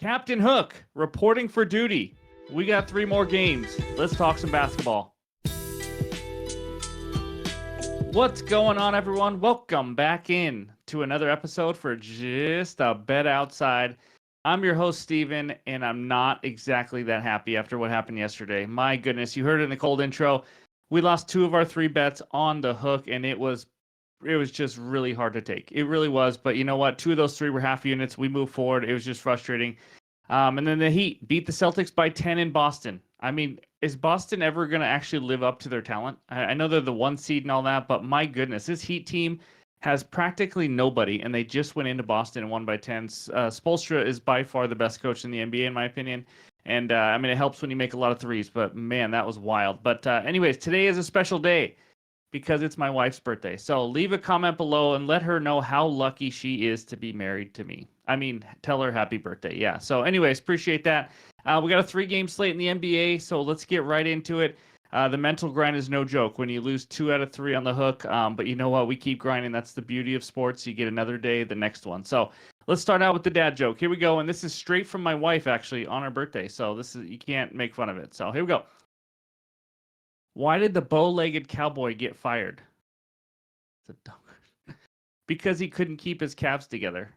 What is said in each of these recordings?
Captain Hook reporting for duty. We got 3 more games. Let's talk some basketball. What's going on, everyone? Welcome back in to another episode for Just a Bet Outside. I'm your host, Steven, and I'm not exactly that happy after what happened yesterday. My goodness, you heard it in the cold intro. We lost 2 of our 3 bets on the hook, and it was just really hard to take. It really was, but you know what? 2 of those 3 were half units. We moved forward. It was just frustrating. And then the Heat beat the Celtics by 10 in Boston. I mean, is Boston ever going to actually live up to their talent? I know they're the 1 seed and all that, but my goodness, this Heat team has practically nobody, and they just went into Boston and won by 10. Spoelstra is by far the best coach in the NBA, in my opinion. And, I mean, it helps when you make a lot of threes, but, man, that was wild. But anyways, today is a special day because it's my wife's birthday. So leave a comment below and let her know how lucky she is to be married to me. I mean, tell her happy birthday. Yeah. So anyways, appreciate that. We got a 3-game slate in the NBA, so let's get right into it. The mental grind is no joke when you lose 2 out of 3 on the hook. But you know what? We keep grinding. That's the beauty of sports. You get another day, the next one. So let's start out with the dad joke. Here we go. And this is straight from my wife, actually, on her birthday. So you can't make fun of it. So here we go. Why did the bow-legged cowboy get fired? It's a dumb... Because he couldn't keep his calves together.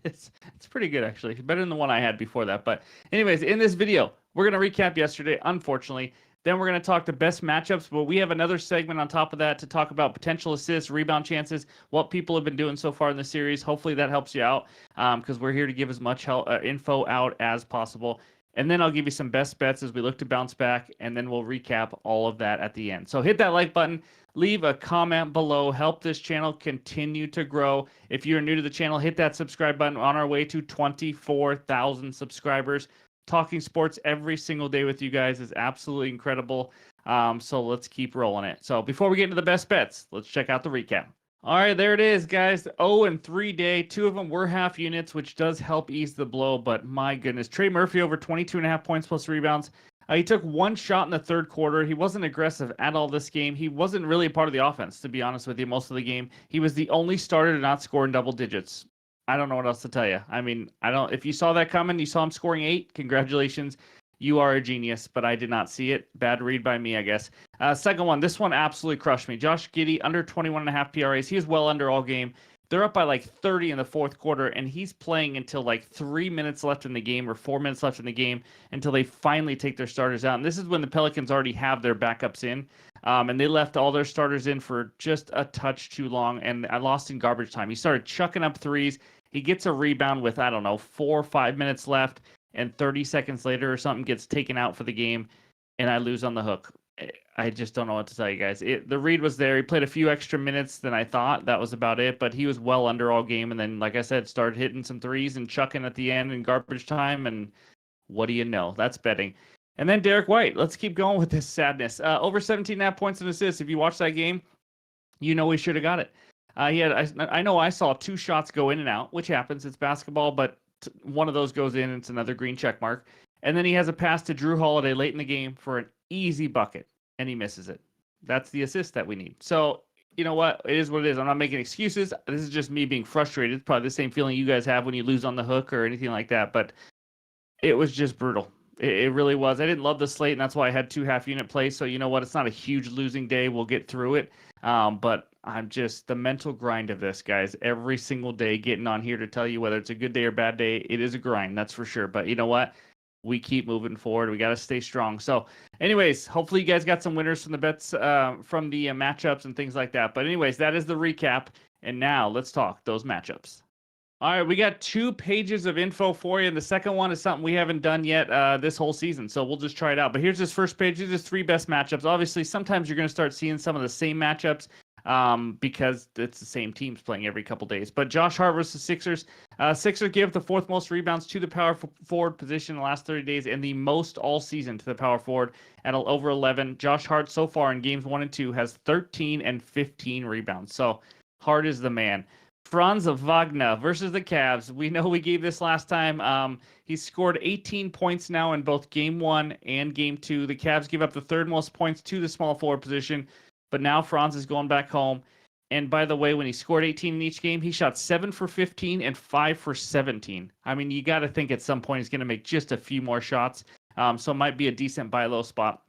It's pretty good, actually. Better than the one I had before that. But anyways, in this video, we're going to recap yesterday, unfortunately. Then we're going to talk the best matchups, but we have another segment on top of that to talk about potential assists, rebound chances, what people have been doing so far in the series. Hopefully that helps you out because we're here to give as much info out as possible. And then I'll give you some best bets as we look to bounce back, and then we'll recap all of that at the end. So hit that like button, leave a comment below, help this channel continue to grow. If you're new to the channel, hit that subscribe button. On our way to 24,000 subscribers. Talking sports every single day with you guys is absolutely incredible. So let's keep rolling it. So before we get into the best bets, let's check out the recap. All right, there it is, guys. 0-3 day. 2 of them were half units, which does help ease the blow. But my goodness, Trey Murphy over 22.5 points plus rebounds. He took 1 shot in the third quarter. He wasn't aggressive at all this game. He wasn't really a part of the offense, to be honest with you, most of the game. He was the only starter to not score in double digits. I don't know what else to tell you. I mean, if you saw that coming, you saw him scoring 8. Congratulations. You are a genius, but I did not see it. Bad read by me, I guess. Second one, this one absolutely crushed me. Josh Giddey, under 21.5 PRAs. He was well under all game. They're up by like 30 in the fourth quarter, and he's playing until like 3 minutes left in the game or 4 minutes left in the game until they finally take their starters out. And this is when the Pelicans already have their backups in, and they left all their starters in for just a touch too long, and I lost in garbage time. He started chucking up threes. He gets a rebound with, 4 or 5 minutes left, and 30 seconds later or something gets taken out for the game, and I lose on the hook. I just don't know what to tell you guys. The read was there. He played a few extra minutes than I thought. That was about it, but he was well under all game, and then, like I said, started hitting some threes and chucking at the end in garbage time, and what do you know? That's betting. And then Derek White. Let's keep going with this sadness. Over 17.5 points and assists. If you watch that game, you know he should have got it. I know I saw 2 shots go in and out, which happens. It's basketball, but one of those goes in, it's another green check mark. And then he has a pass to Drew Holiday late in the game for an easy bucket, and he misses it. That's the assist that we need. So, you know what? It is what it is. I'm not making excuses. This is just me being frustrated. It's probably the same feeling you guys have when you lose on the hook or anything like that, but it was just brutal. It really was. I didn't love the slate, and that's why I had 2 half-unit plays. So, you know what? It's not a huge losing day. We'll get through it. But I'm just the mental grind of this, guys. Every single day getting on here to tell you whether it's a good day or bad day. It is a grind, that's for sure. But you know what? We keep moving forward. We got to stay strong. So anyways, hopefully you guys got some winners from the bets, from the matchups and things like that. But anyways, that is the recap. And now let's talk those matchups. All right, we got 2 pages of info for you, and the second one is something we haven't done yet this whole season, so we'll just try it out. But here's this first page. These are 3 best matchups. Obviously, sometimes you're going to start seeing some of the same matchups because it's the same teams playing every couple days. But Josh Hart versus Sixers. Sixers give the 4th most rebounds to the power forward position in the last 30 days and the most all season to the power forward at over 11. Josh Hart so far in games 1 and 2 has 13 and 15 rebounds. So Hart is the man. Franz Wagner versus the Cavs. We know we gave this last time. He's scored 18 points now in both Game 1 and Game 2. The Cavs give up the 3rd most points to the small forward position, but now Franz is going back home. And by the way, when he scored 18 in each game, he shot 7 for 15 and 5 for 17. I mean, you got to think at some point he's going to make just a few more shots. So it might be a decent buy low spot.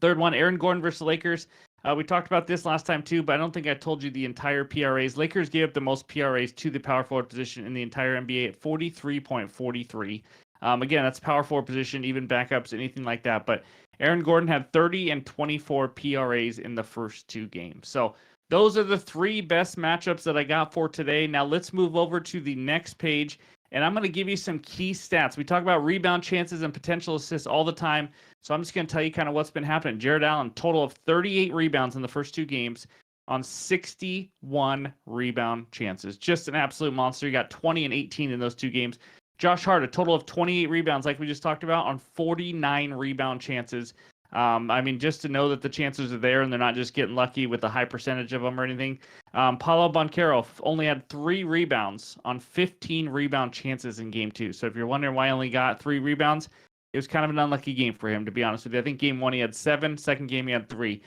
Third one, Aaron Gordon versus the Lakers. We talked about this last time too, but I don't think I told you the entire PRAs. Lakers gave up the most PRAs to the power forward position in the entire NBA at 43.43. Again, that's power forward position, even backups, anything like that. But Aaron Gordon had 30 and 24 PRAs in the first 2 games. So those are the 3 best matchups that I got for today. Now let's move over to the next page, and I'm going to give you some key stats. We talk about rebound chances and potential assists all the time, so I'm just going to tell you kind of what's been happening. Jared Allen, total of 38 rebounds in the first 2 games on 61 rebound chances. Just an absolute monster. He got 20 and 18 in those 2 games. Josh Hart, a total of 28 rebounds, like we just talked about, on 49 rebound chances. I mean, just to know that the chances are there and they're not just getting lucky with a high percentage of them or anything. Paulo Banchero only had 3 rebounds on 15 rebound chances in game 2. So if you're wondering why I only got 3 rebounds, it was kind of an unlucky game for him, to be honest with you. I think game 1 he had 7, second game he had 3.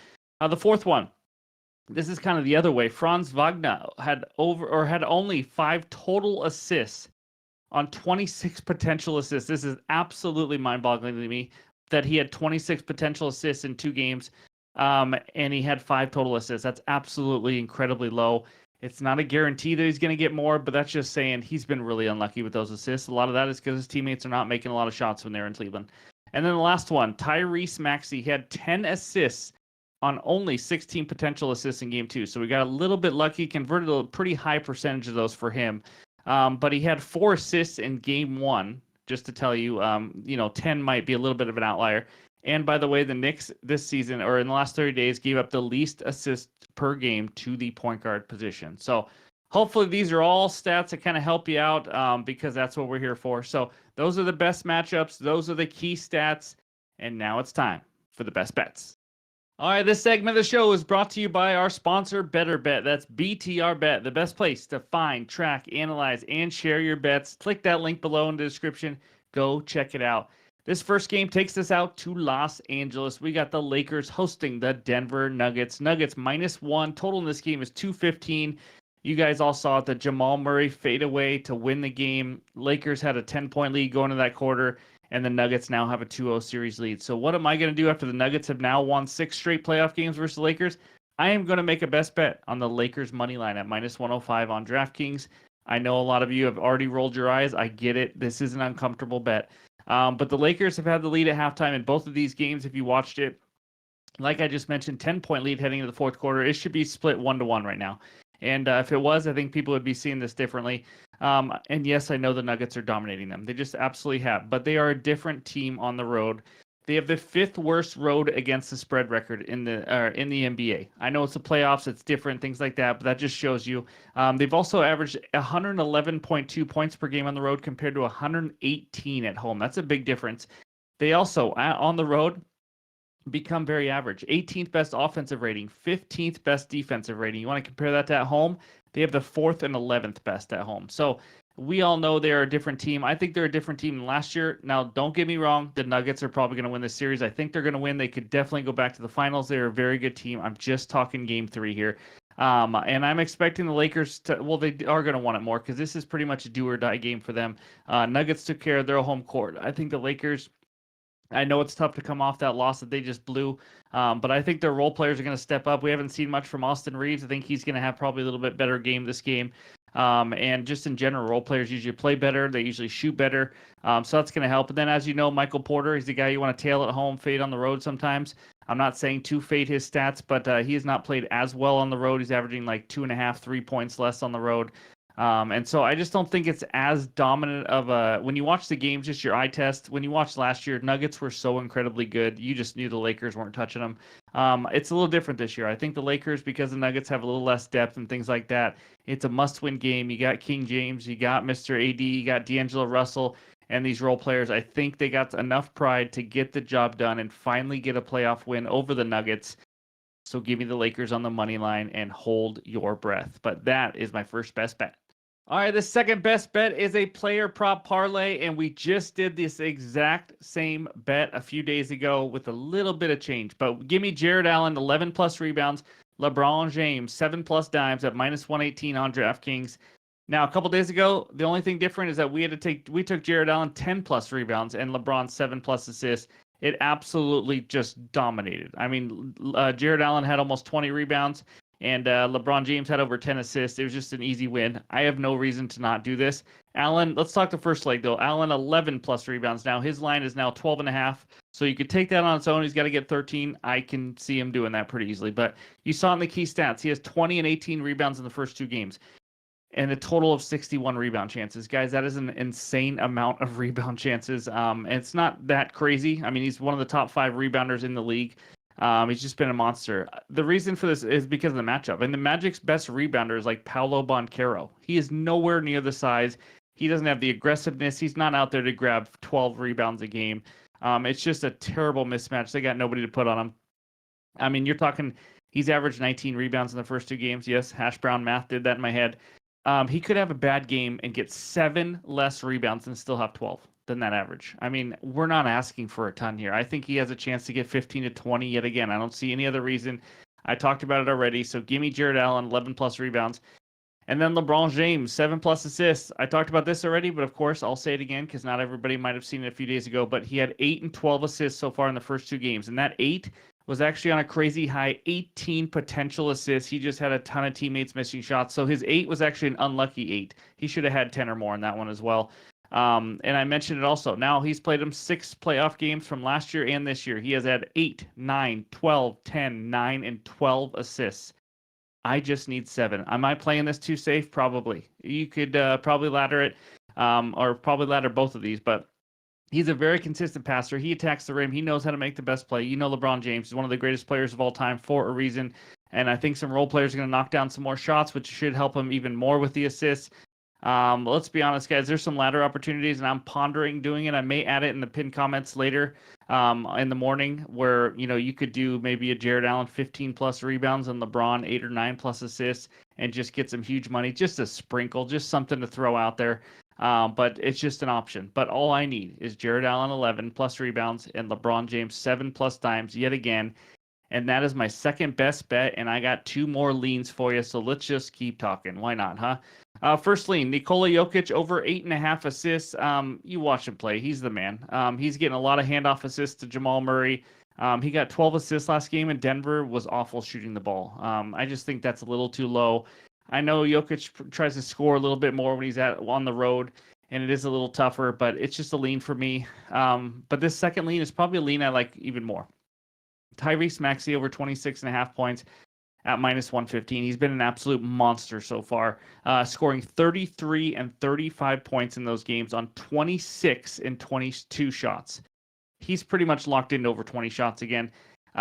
The fourth one, this is kind of the other way. Franz Wagner had only 5 total assists on 26 potential assists. This is absolutely mind-boggling to me that he had 26 potential assists in 2 games, and he had 5 total assists. That's absolutely incredibly low. It's not a guarantee that he's going to get more, but that's just saying he's been really unlucky with those assists. A lot of that is because his teammates are not making a lot of shots when they're in Cleveland. And then the last one, Tyrese Maxey, he had 10 assists on only 16 potential assists in game 2. So we got a little bit lucky, converted a pretty high percentage of those for him. But he had 4 assists in game 1, just to tell you, 10 might be a little bit of an outlier. And by the way, the Knicks this season, or in the last 30 days, gave up the least assists per game to the point guard position. So hopefully these are all stats that kind of help you out, because that's what we're here for. So those are the best matchups. Those are the key stats. And now it's time for the best bets. All right, this segment of the show is brought to you by our sponsor, Better Bet. That's BTR Bet, the best place to find, track, analyze, and share your bets. Click that link below in the description. Go check it out. This first game takes us out to Los Angeles. We got the Lakers hosting the Denver Nuggets. Nuggets -1. Total in this game is 215. You guys all saw it, the Jamal Murray fadeaway to win the game. Lakers had a 10-point lead going into that quarter, and the Nuggets now have a 2-0 series lead. So what am I going to do after the Nuggets have now won 6 straight playoff games versus the Lakers? I am going to make a best bet on the Lakers money line at -105 on DraftKings. I know a lot of you have already rolled your eyes. I get it. This is an uncomfortable bet. But the Lakers have had the lead at halftime in both of these games. If you watched it, like I just mentioned, 10-point lead heading into the fourth quarter. It should be split 1-1 right now. And if it was, I think people would be seeing this differently. And yes, I know the Nuggets are dominating them. They just absolutely have. But they are a different team on the road. They have the 5th worst road against the spread record in the NBA. I know it's the playoffs, it's different, things like that, but that just shows you. They've also averaged 111.2 points per game on the road compared to 118 at home. That's a big difference. They also, on the road, become very average. 18th best offensive rating, 15th best defensive rating. You want to compare that to at home? They have the 4th and 11th best at home. So we all know they're a different team. I think they're a different team than last year. Now, don't get me wrong. The Nuggets are probably going to win this series. I think they're going to win. They could definitely go back to the finals. They're a very good team. I'm just talking game 3 here. And I'm expecting the Lakers to, well, they are going to want it more because this is pretty much a do or die game for them. Nuggets took care of their home court. I think the Lakers, I know it's tough to come off that loss that they just blew, but I think their role players are going to step up. We haven't seen much from Austin Reeves. I think he's going to have probably a little bit better game this game. And just in general, role players usually play better. They usually shoot better. So that's going to help. And then, as you know, Michael Porter, he's the guy you want to tail at home, fade on the road sometimes. I'm not saying to fade his stats, but he has not played as well on the road. He's averaging like 2.5, 3 points less on the road. And so I just don't think it's as dominant of a, when you watch the games, just your eye test. When you watched last year, Nuggets were so incredibly good. You just knew the Lakers weren't touching them. It's a little different this year. I think the Lakers, because the Nuggets have a little less depth and things like that, it's a must-win game. You got King James, you got Mr. AD, you got D'Angelo Russell, and these role players. I think they got enough pride to get the job done and finally get a playoff win over the Nuggets. So give me the Lakers on the money line and hold your breath. But that is my first best bet. All right, the second best bet is a player prop parlay, and we just did this exact same bet a few days ago with a little bit of change. But give me Jared Allen, 11 plus rebounds, LeBron James, 7+ dimes at -118 on DraftKings. Now, a couple days ago, the only thing different is that we took Jared Allen 10+ rebounds and LeBron 7+ assists. It absolutely just dominated. I mean, Jared Allen had almost 20 rebounds, and LeBron James had over 10 assists. It was just an easy win. I have no reason to not do this. Allen, let's talk the first leg though. Allen 11+ rebounds. Now his line is now 12.5. So you could take that on its own. He's got to get 13. I can see him doing that pretty easily. But you saw in the key stats, he has 20 and 18 rebounds in the first 2 games and a total of 61 rebound chances. Guys, that is an insane amount of rebound chances. And it's not that crazy. I mean, he's one of the top 5 rebounders in the league. He's just been a monster. The reason for this is because of the matchup. And the Magic's best rebounder is like Paolo Banchero. He is nowhere near the size. He doesn't have the aggressiveness. He's not out there to grab 12 rebounds a game. It's just a terrible mismatch. They got nobody to put on him. I mean, you're talking, he's averaged 19 rebounds in the first 2 games. Yes, hash brown math did that in my head. He could have a bad game and get 7 less rebounds and still have 12 than that average. I mean, we're not asking for a ton here. I think he has a chance to get 15 to 20 yet again. I don't see any other reason. I talked about it already. So give me Jared Allen, 11+ rebounds. And then LeBron James, 7+ assists. I talked about this already, but of course, I'll say it again because not everybody might have seen it a few days ago. But he had 8 and 12 assists so far in the first 2 games. And that 8 was actually on a crazy high 18 potential assists. He just had a ton of teammates missing shots. So his 8 was actually an unlucky 8. He should have had 10 or more in that one as well. And I mentioned it also. Now he's played him 6 playoff games from last year and this year. He has had 8, 9, 12, 10, 9, and 12 assists. I just need 7. Am I playing this too safe? Probably. You could probably ladder it, or probably ladder both of these, but he's a very consistent passer. He attacks the rim. He knows how to make the best play. You know, LeBron James is one of the greatest players of all time for a reason. And I think some role players are going to knock down some more shots, which should help him even more with the assists. Let's be honest, guys. There's some ladder opportunities, and I'm pondering doing it. I may add it in the pinned comments later in the morning where, you know, you could do maybe a Jared Allen 15+ rebounds and LeBron 8 or 9+ assists and just get some huge money. Just a sprinkle, just something to throw out there. But it's just an option. But all I need is Jared Allen 11+ rebounds and LeBron James 7+ dimes yet again. And that is my second best bet. And I got 2 more leans for you. So let's just keep talking. Why not, huh? First lean, Nikola Jokic over 8.5 assists. You watch him play. He's the man. He's getting a lot of handoff assists to Jamal Murray. He got 12 assists last game, and Denver was awful shooting the ball. I just think that's a little too low. I know Jokic tries to score a little bit more when he's on the road, and it is a little tougher, but it's just a lean for me. But this second lean is probably a lean I like even more. Tyrese Maxey over 26.5 points at -115. He's been an absolute monster so far, scoring 33 and 35 points in those games on 26 and 22 shots. He's pretty much locked into over 20 shots again.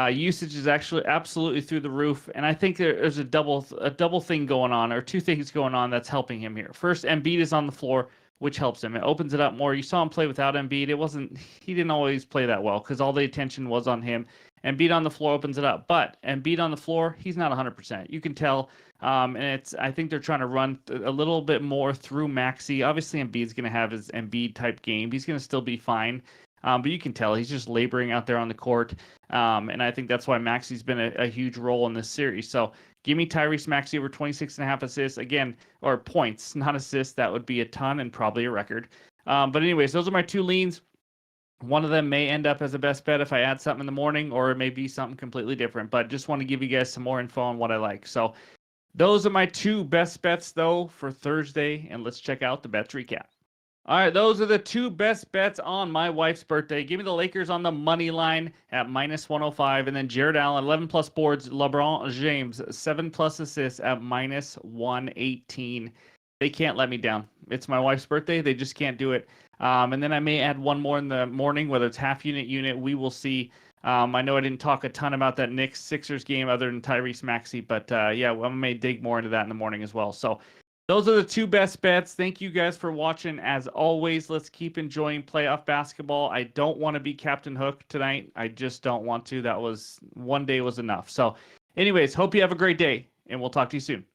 Usage is actually absolutely through the roof, and I think there's a double thing going on, or 2 things going on that's helping him here. First, Embiid is on the floor, which helps him. It opens it up more. You saw him play without Embiid. He didn't always play that well because all the attention was on him. Embiid on the floor opens it up, but Embiid on the floor, he's not 100%. You can tell, and I think they're trying to run a little bit more through Maxey. Obviously, Embiid's going to have his Embiid type game. He's going to still be fine, but you can tell he's just laboring out there on the court, and I think that's why Maxey's been a huge role in this series. So give me Tyrese Maxey over 26.5 assists again, or points, not assists. That would be a ton and probably a record. But anyways, those are my 2 leans. One of them may end up as a best bet if I add something in the morning, or it may be something completely different, but just want to give you guys some more info on what I like. So those are my 2 best bets, though, for Thursday, and let's check out the bets recap. All right, those are the 2 best bets on my wife's birthday. Give me the Lakers on the money line at -105, and then Jared Allen, 11+ boards, LeBron James, 7+ assists at -118. They can't let me down. It's my wife's birthday. They just can't do it. And then I may add one more in the morning, whether it's half unit. We will see. I know I didn't talk a ton about that Knicks-Sixers game other than Tyrese Maxey, but yeah, I may dig more into that in the morning as well. So those are the 2 best bets. Thank you guys for watching. As always, let's keep enjoying playoff basketball. I don't want to be Captain Hook tonight. I just don't want to. One day was enough. So anyways, hope you have a great day, and we'll talk to you soon.